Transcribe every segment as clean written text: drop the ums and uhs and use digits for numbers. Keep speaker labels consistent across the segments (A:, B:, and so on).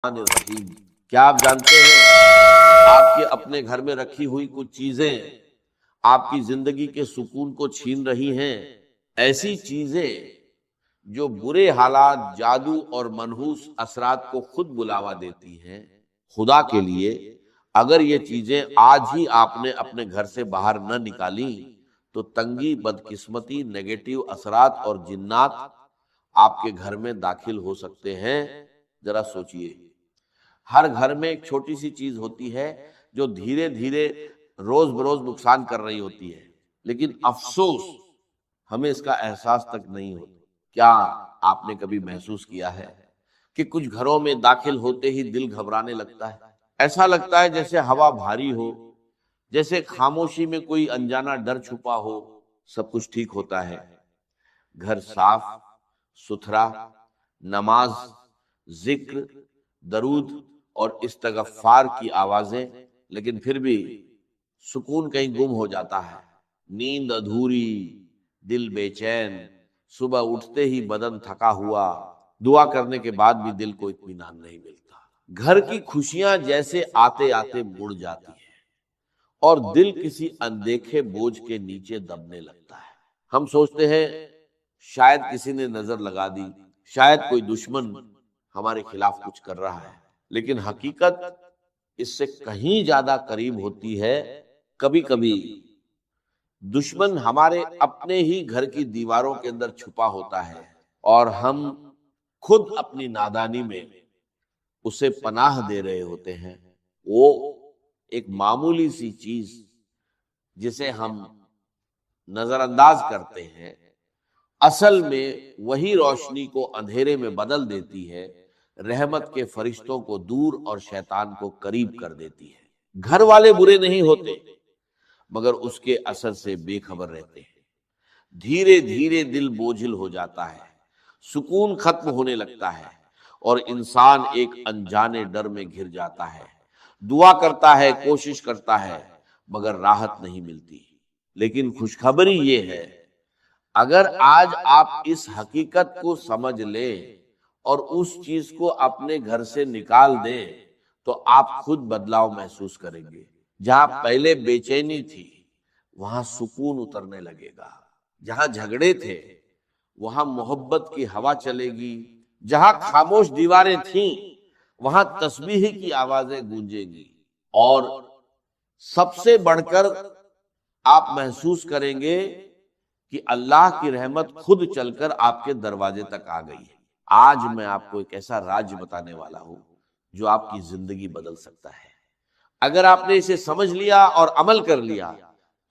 A: الرحیم۔ کیا آپ جانتے ہیں آپ کے اپنے گھر میں رکھی ہوئی کچھ چیزیں آپ کی زندگی کے سکون کو چھین رہی ہیں؟ ایسی چیزیں جو برے حالات، جادو اور منحوس اثرات کو خود بلاوا دیتی ہیں۔ خدا کے لیے اگر یہ چیزیں آج ہی آپ نے اپنے گھر سے باہر نہ نکالی تو تنگی، بدقسمتی، نیگیٹو اثرات اور جنات آپ کے گھر میں داخل ہو سکتے ہیں۔ ذرا سوچئے، ہر گھر میں ایک چھوٹی سی چیز ہوتی ہے جو دھیرے دھیرے روز بروز نقصان کر رہی ہوتی ہے، لیکن افسوس ہمیں اس کا احساس تک نہیں ہوتا۔ کیا آپ نے کبھی محسوس کیا ہے کہ کچھ گھروں میں داخل ہوتے ہی دل گھبرانے لگتا ہے؟ ایسا لگتا ہے جیسے ہوا بھاری ہو، جیسے خاموشی میں کوئی انجانا ڈر چھپا ہو۔ سب کچھ ٹھیک ہوتا ہے، گھر صاف ستھرا، نماز، ذکر، درود اور استغفار کی آوازیں، لیکن پھر بھی سکون کہیں گم ہو جاتا ہے۔ نیند ادھوری، دل بے چین، صبح اٹھتے ہی بدن تھکا ہوا، دعا کرنے کے بعد بھی دل کو اطمینان نہیں ملتا۔ گھر کی خوشیاں جیسے آتے آتے مڑ جاتی ہیں اور دل کسی اندیکھے بوجھ کے نیچے دبنے لگتا ہے۔ ہم سوچتے ہیں شاید کسی نے نظر لگا دی، شاید کوئی دشمن ہمارے خلاف کچھ کر رہا ہے، لیکن حقیقت اس سے کہیں زیادہ قریب ہوتی ہے۔ کبھی کبھی دشمن ہمارے اپنے ہی گھر کی دیواروں کے اندر چھپا ہوتا ہے اور ہم خود اپنی نادانی میں اسے پناہ دے رہے ہوتے ہیں۔ وہ ایک معمولی سی چیز جسے ہم نظر انداز کرتے ہیں، اصل میں وہی روشنی کو اندھیرے میں بدل دیتی ہے، رحمت کے فرشتوں کو دور اور شیطان کو قریب کر دیتی ہے۔ گھر والے برے نہیں ہوتے، مگر اس کے اثر سے بے خبر رہتے ہیں۔ دھیرے دھیرے دل بوجھل ہو جاتا ہے، سکون ختم ہونے لگتا ہے اور انسان ایک انجانے ڈر میں گھر جاتا ہے۔ دعا کرتا ہے، کوشش کرتا ہے، مگر راحت نہیں ملتی۔ لیکن خوشخبری یہ ہے، اگر آج آپ اس حقیقت کو سمجھ لیں اور اس چیز کو اپنے گھر سے نکال دیں تو آپ خود بدلاؤ محسوس کریں گے۔ جہاں پہلے بے چینی تھی وہاں سکون اترنے لگے گا، جہاں جھگڑے تھے وہاں محبت کی ہوا چلے گی، جہاں خاموش دیواریں تھیں وہاں تسبیح کی آوازیں گونجیں گی، اور سب سے بڑھ کر آپ محسوس کریں گے کہ اللہ کی رحمت خود چل کر آپ کے دروازے تک آ گئی ہے۔ آج میں آپ کو ایک ایسا راز بتانے والا ہوں جو آپ کی زندگی بدل سکتا ہے۔ اگر آپ نے اسے سمجھ لیا اور عمل کر لیا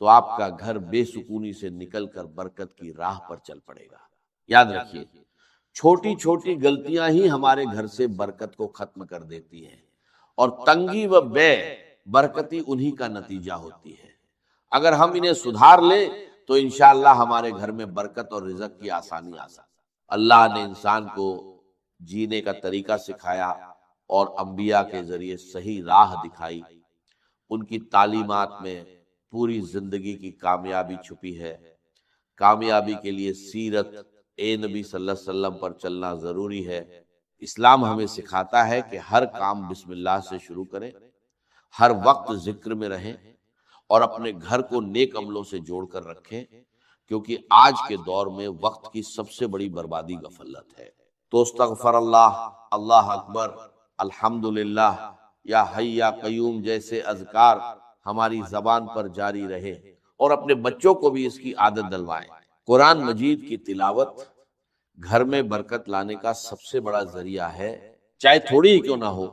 A: تو آپ کا گھر بے سکونی سے نکل کر برکت کی راہ پر چل پڑے گا۔ یاد رکھیے، چھوٹی چھوٹی غلطیاں ہی ہمارے گھر سے برکت کو ختم کر دیتی ہیں، اور تنگی و بے برکتی انہی کا نتیجہ ہوتی ہے۔ اگر ہم انہیں سدھار لیں تو انشاءاللہ ہمارے گھر میں برکت اور رزق کی آسانی آ سکتی۔ اللہ نے انسان کو جینے کا طریقہ سکھایا اور انبیاء کے ذریعے صحیح راہ دکھائی۔ ان کی تعلیمات میں پوری زندگی کی کامیابی چھپی ہے۔ کامیابی کے لیے سیرت نبی صلی اللہ علیہ وسلم پر چلنا ضروری ہے۔ اسلام ہمیں سکھاتا ہے کہ ہر کام بسم اللہ سے شروع کریں، ہر وقت ذکر میں رہیں اور اپنے گھر کو نیک عملوں سے جوڑ کر رکھیں، کیونکہ آج کے دور میں وقت کی سب سے بڑی بربادی غفلت ہے۔ تو استغفر اللہ، اللہ اکبر، الحمدللہ، یا حی یا قیوم جیسے اذکار ہماری زبان پر جاری رہے، اور اپنے بچوں کو بھی اس کی عادت دلوائیں۔ قرآن مجید کی تلاوت گھر میں برکت لانے کا سب سے بڑا ذریعہ ہے، چاہے تھوڑی ہی کیوں نہ ہو،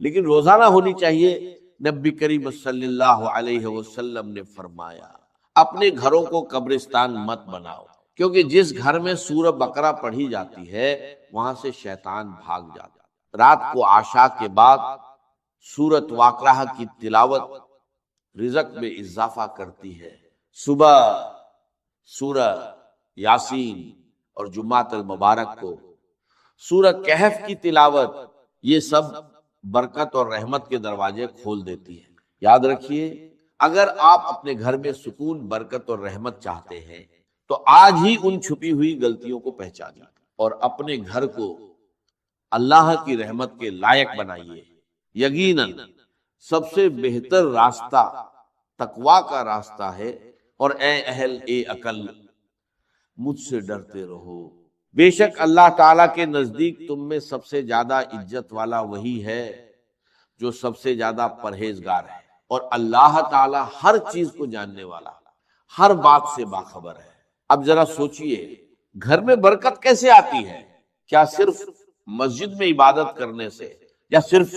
A: لیکن روزانہ ہونی چاہیے۔ نبی کریم صلی اللہ علیہ وسلم نے فرمایا، اپنے گھروں کو قبرستان مت بناؤ، کیونکہ جس گھر میں سورہ بقرہ پڑھی جاتی ہے وہاں سے شیطان بھاگ جاتا ہے۔ رات کو عشاء کے بعد سورۃ واقعہ کی تلاوت رزق میں اضافہ کرتی ہے۔ صبح سورہ یاسین اور جمعۃ المبارک کو سورہ کہف کی تلاوت، یہ سب برکت اور رحمت کے دروازے کھول دیتی ہے۔ یاد رکھیے، اگر آپ اپنے گھر میں سکون، برکت اور رحمت چاہتے ہیں تو آج ہی ان چھپی ہوئی غلطیوں کو پہچانیں اور اپنے گھر کو اللہ کی رحمت کے لائق بنائیے۔ یقیناً سب سے بہتر راستہ تقویٰ کا راستہ ہے، اور اے اہل عقل مجھ سے ڈرتے رہو۔ بے شک اللہ تعالیٰ کے نزدیک تم میں سب سے زیادہ عزت والا وہی ہے جو سب سے زیادہ پرہیزگار ہے، اور اللہ تعالیٰ ہر چیز کو جاننے والا، ہر بات سے باخبر ہے۔ اب ذرا سوچئے، گھر میں برکت کیسے آتی ہے؟ کیا صرف مسجد میں عبادت کرنے سے، یا صرف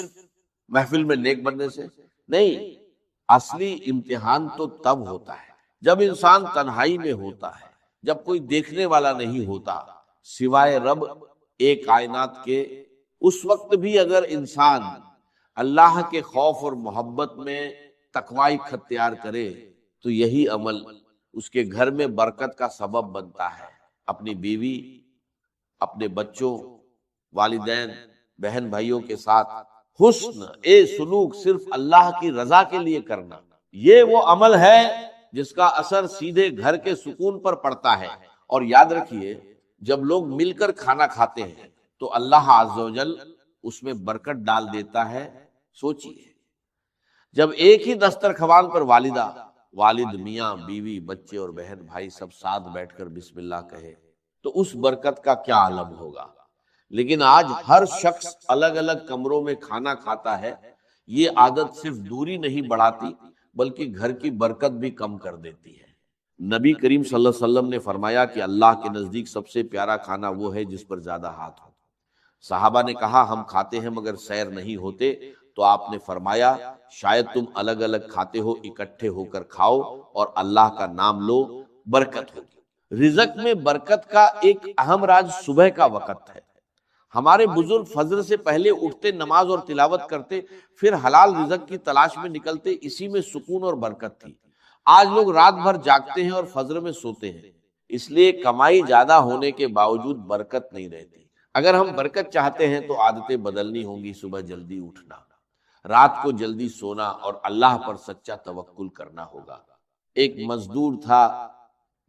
A: محفل میں نیک بننے سے؟ نہیں، اصلی امتحان تو تب ہوتا ہے جب انسان تنہائی میں ہوتا ہے، جب کوئی دیکھنے والا نہیں ہوتا سوائے رب ایک کائنات کے۔ اس وقت بھی اگر انسان اللہ کے خوف اور محبت میں تقوی اختیار کرے تو یہی عمل اس کے گھر میں برکت کا سبب بنتا ہے۔ اپنی بیوی، اپنے بچوں، والدین، بہن بھائیوں کے ساتھ حسن سلوک صرف اللہ کی رضا کے لیے کرنا، یہ وہ عمل ہے جس کا اثر سیدھے گھر کے سکون پر پڑتا ہے۔ اور یاد رکھیے، جب لوگ مل کر کھانا کھاتے ہیں تو اللہ عز و جل اس میں برکت ڈال دیتا ہے۔ سوچئے، جب ایک ہی دسترخوان پر والدہ، والد، میاں، بیوی، بچے اور بہن بھائی سب ساتھ بیٹھ کر بسم اللہ کہے تو اس برکت کا کیا عالم ہوگا۔ لیکن آج ہر شخص الگ الگ کمروں میں کھانا کھاتا ہے۔ یہ عادت صرف دوری نہیں بڑھاتی بلکہ گھر کی برکت بھی کم کر دیتی ہے۔ نبی کریم صلی اللہ علیہ وسلم نے فرمایا کہ اللہ کے نزدیک سب سے پیارا کھانا وہ ہے جس پر زیادہ ہاتھ ہو۔ صحابہ نے کہا ہم کھاتے ہیں مگر سیر نہیں ہوتے، تو آپ نے فرمایا شاید تم الگ الگ کھاتے ہو، اکٹھے ہو کر کھاؤ اور اللہ کا نام لو، برکت ہوگی۔ رزق میں برکت کا ایک اہم راز صبح کا وقت ہے۔ ہمارے بزرگ فجر سے پہلے اٹھتے، نماز اور تلاوت کرتے، پھر حلال رزق کی تلاش میں نکلتے، اسی میں سکون اور برکت تھی۔ آج لوگ رات بھر جاگتے ہیں اور فجر میں سوتے ہیں، اس لیے کمائی زیادہ ہونے کے باوجود برکت نہیں رہتی۔ اگر ہم برکت چاہتے ہیں تو عادتیں بدلنی ہوں گی۔ صبح جلدی اٹھنا، رات کو جلدی سونا، اور اللہ پر سچا توکل کرنا ہوگا۔ ایک مزدور تھا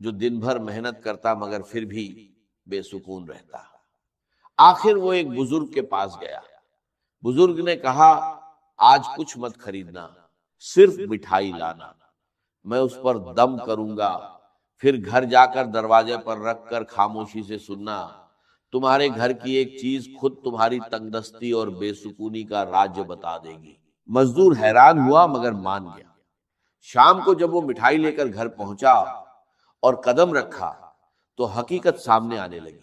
A: جو دن بھر محنت کرتا مگر پھر بھی بے سکون رہتا۔ آخر وہ ایک بزرگ کے پاس گیا۔ بزرگ نے کہا آج کچھ مت خریدنا، صرف مٹھائی لانا، میں اس پر دم کروں گا، پھر گھر جا کر دروازے پر رکھ کر خاموشی سے سننا۔ تمہارے گھر کی ایک چیز خود تمہاری تنگ دستی اور بے سکونی کا راز بتا دے گی۔ مزدور حیران ہوا مگر مان گیا۔ شام کو جب وہ مٹھائی لے کر گھر پہنچا اور قدم رکھا تو حقیقت سامنے آنے لگی۔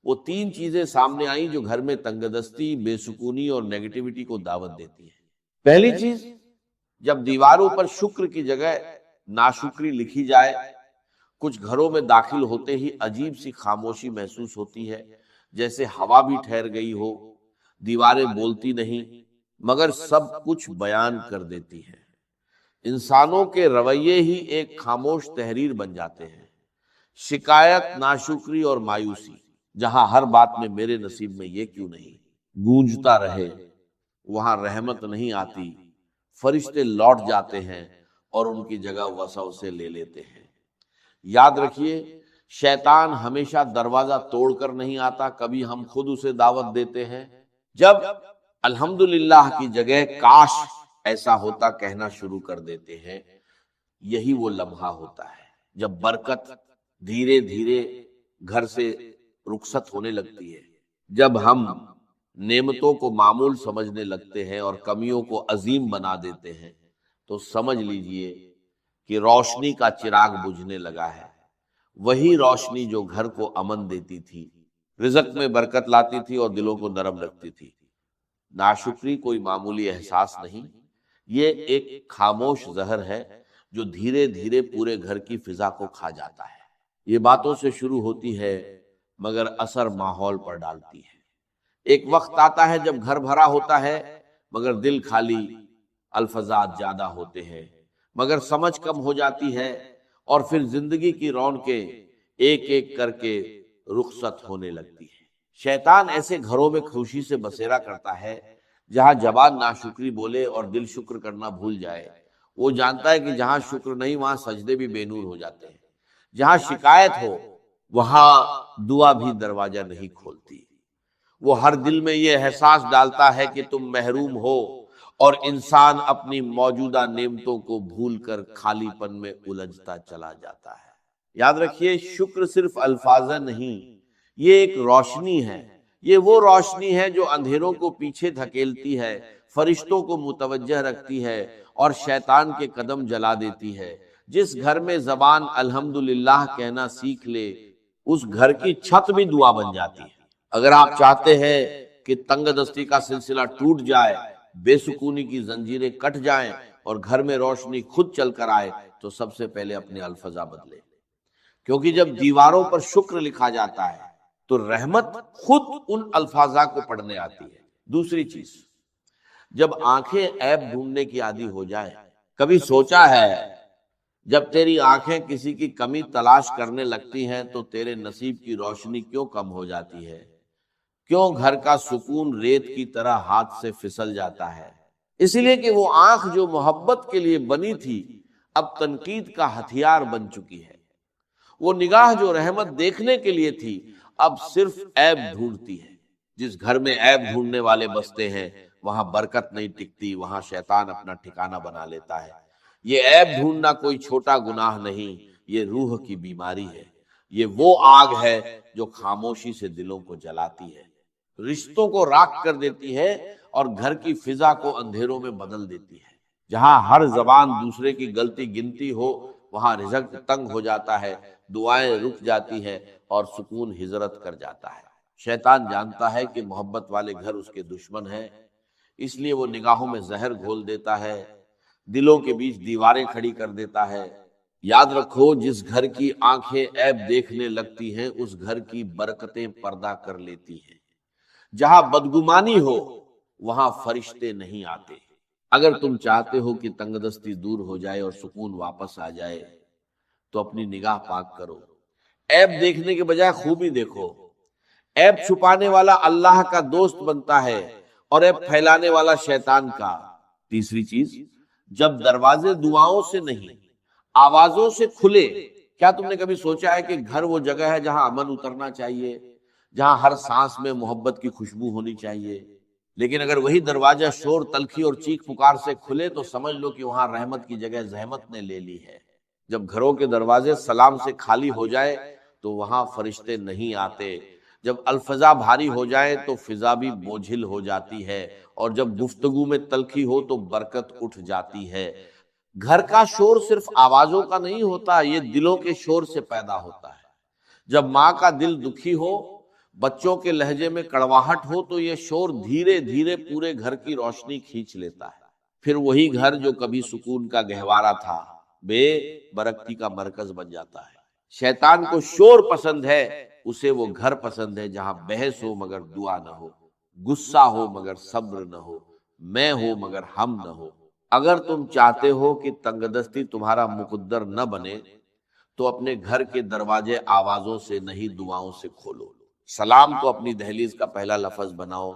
A: وہ 3 چیزیں سامنے آئیں جو گھر میں تنگ دستی، بے سکونی اور نیگیٹیوٹی کو دعوت دیتی ہیں۔ پہلی چیز، جب دیواروں پر شکر کی جگہ ناشکری لکھی جائے، کچھ گھروں میں داخل ہوتے ہی عجیب سی خاموشی محسوس ہوتی ہے، جیسے ہوا بھی ٹھہر گئی ہو۔ دیواریں بولتی نہیں مگر سب کچھ بیان کر دیتی ہیں۔ انسانوں کے رویے ہی ایک خاموش تحریر بن جاتے ہیں۔ شکایت، ناشکری اور مایوسی، جہاں ہر بات میں میرے نصیب میں یہ کیوں نہیں گونجتا رہے، وہاں رحمت نہیں آتی۔ فرشتے لوٹ جاتے ہیں اور ان کی جگہ وسوسے لے لیتے ہیں۔ یاد رکھیے، شیطان ہمیشہ دروازہ توڑ کر نہیں آتا، کبھی ہم خود اسے دعوت دیتے ہیں۔ جب الحمدللہ کی جگہ کاش ایسا ہوتا کہنا شروع کر دیتے ہیں، یہی وہ لمحہ ہوتا ہے جب برکت دھیرے دھیرے گھر سے رخصت ہونے لگتی ہے۔ جب ہم نعمتوں کو معمول سمجھنے لگتے ہیں اور کمیوں کو عظیم بنا دیتے ہیں تو سمجھ لیجئے کہ روشنی کا چراغ بجھنے لگا ہے۔ وہی روشنی جو گھر کو امن دیتی تھی، رزق میں برکت لاتی تھی اور دلوں کو نرم رکھتی تھی۔ ناشکری کوئی معمولی احساس نہیں، یہ ایک خاموش زہر ہے جو دھیرے دھیرے پورے گھر کی فضا کو کھا جاتا ہے۔ یہ باتوں سے شروع ہوتی ہے مگر اثر ماحول پر ڈالتی ہے۔ ایک وقت آتا ہے جب گھر بھرا ہوتا ہے مگر دل خالی، الفاظات زیادہ ہوتے ہیں مگر سمجھ کم ہو جاتی ہے، اور پھر زندگی کی رونقیں ایک ایک کر کے رخصت ہونے لگتی ہے۔ شیطان ایسے گھروں میں خوشی سے بسیرا کرتا ہے جہاں زبان ناشکری بولے اور دل شکر کرنا بھول جائے۔ وہ جانتا ہے کہ جہاں شکر نہیں وہاں سجدے بھی بے نور ہو جاتے ہیں، جہاں شکایت ہو وہاں دعا بھی دروازہ نہیں کھولتی۔ وہ ہر دل میں یہ احساس ڈالتا ہے کہ تم محروم ہو، اور انسان اپنی موجودہ نعمتوں کو بھول کر خالی پن میں الجھتا چلا جاتا ہے۔ یاد رکھیے، شکر صرف الفاظ نہیں، یہ ایک روشنی ہے۔ یہ وہ روشنی ہے جو اندھیروں کو پیچھے دھکیلتی ہے، فرشتوں کو متوجہ رکھتی ہے اور شیطان کے قدم جلا دیتی ہے۔ جس گھر میں زبان الحمدللہ کہنا سیکھ لے، اس گھر کی چھت بھی دعا بن جاتی ہے۔ اگر آپ چاہتے ہیں کہ تنگ دستی کا سلسلہ ٹوٹ جائے، بے سکونی کی زنجیریں کٹ جائیں اور گھر میں روشنی خود چل کر آئے، تو سب سے پہلے اپنے الفاظ بدلیں، کیونکہ جب دیواروں پر شکر لکھا جاتا ہے تو رحمت خود ان الفاظ کو پڑھنے آتی ہے۔ دوسری چیز، جب آنکھیں عیب ڈھونڈنے کی عادی ہو جائے، کبھی سوچا ہے جب تیری آنکھیں کسی کی کمی تلاش کرنے لگتی ہیں تو تیرے نصیب کی روشنی کیوں کم ہو جاتی ہے؟ کیوں گھر کا سکون ریت کی طرح ہاتھ سے پھسل جاتا ہے؟ اس لیے کہ وہ آنکھ جو محبت کے لیے بنی تھی اب تنقید کا ہتھیار بن چکی ہے۔ وہ نگاہ جو رحمت دیکھنے کے لیے تھی اب صرف عیب ڈھونڈتی ہے۔ جس گھر میں عیب ڈھونڈنے والے بستے ہیں وہاں برکت نہیں ٹکتی، وہاں شیطان اپنا ٹھکانہ بنا لیتا ہے۔ یہ عیب ڈھونڈنا کوئی چھوٹا گناہ نہیں، یہ روح کی بیماری ہے۔ یہ وہ آگ ہے جو خاموشی سے دلوں کو جلاتی ہے، رشتوں کو راکھ کر دیتی ہے اور گھر کی فضا کو اندھیروں میں بدل دیتی ہے۔ جہاں ہر زبان دوسرے کی غلطی گنتی ہو، وہاں رزق تنگ ہو جاتا ہے، دعائیں رک جاتی ہیں اور سکون ہجرت کر جاتا ہے۔ شیطان جانتا ہے کہ محبت والے گھر اس کے دشمن ہیں، اس لیے وہ نگاہوں میں زہر گھول دیتا ہے، دلوں کے بیچ دیواریں کھڑی کر دیتا ہے۔ یاد رکھو، جس گھر کی آنکھیں عیب دیکھنے لگتی ہیں اس گھر کی برکتیں پردہ کر لیتی ہیں۔ جہاں بدگمانی ہو وہاں فرشتے نہیں آتے۔ اگر تم چاہتے ہو کہ تنگ دستی دور ہو جائے اور سکون واپس آ جائے تو اپنی نگاہ پاک کرو، عیب دیکھنے کے بجائے خوبی دیکھو۔ عیب چھپانے والا اللہ کا دوست بنتا ہے اور عیب پھیلانے والا شیطان کا۔ تیسری چیز، جب دروازے دعاؤں سے نہیں آوازوں سے کھلے۔ کیا تم نے کبھی سوچا ہے کہ گھر وہ جگہ ہے جہاں امن اترنا چاہیے، جہاں ہر سانس میں محبت کی خوشبو ہونی چاہیے؟ لیکن اگر وہی دروازہ شور، تلخی اور چیخ پکار سے کھلے تو سمجھ لو کہ وہاں رحمت کی جگہ زحمت نے لے لی ہے۔ جب گھروں کے دروازے سلام سے خالی ہو جائے تو وہاں فرشتے نہیں آتے۔ جب الفضا بھاری ہو جائے تو فضا بھی بوجھل ہو جاتی ہے، اور جب گفتگو میں تلخی ہو تو برکت اٹھ جاتی ہے۔ گھر کا شور صرف آوازوں کا نہیں ہوتا، یہ دلوں کے شور سے پیدا ہوتا ہے۔ جب ماں کا دل دکھی ہو، بچوں کے لہجے میں کڑواہٹ ہو، تو یہ شور دھیرے دھیرے پورے گھر کی روشنی کھینچ لیتا ہے۔ پھر وہی گھر جو کبھی سکون کا گہوارہ تھا بے برکتی کا مرکز بن جاتا ہے۔ شیطان کو شور پسند ہے، اسے وہ گھر پسند ہے جہاں بحث ہو مگر دعا نہ ہو، غصہ ہو مگر صبر نہ ہو، میں ہو مگر ہم نہ ہو۔ اگر تم چاہتے ہو کہ تنگ دستی تمہارا مقدر نہ بنے تو اپنے گھر کے دروازے آوازوں سے نہیں دعاؤں سے کھولو۔ سلام کو اپنی دہلیز کا پہلا لفظ بناؤ،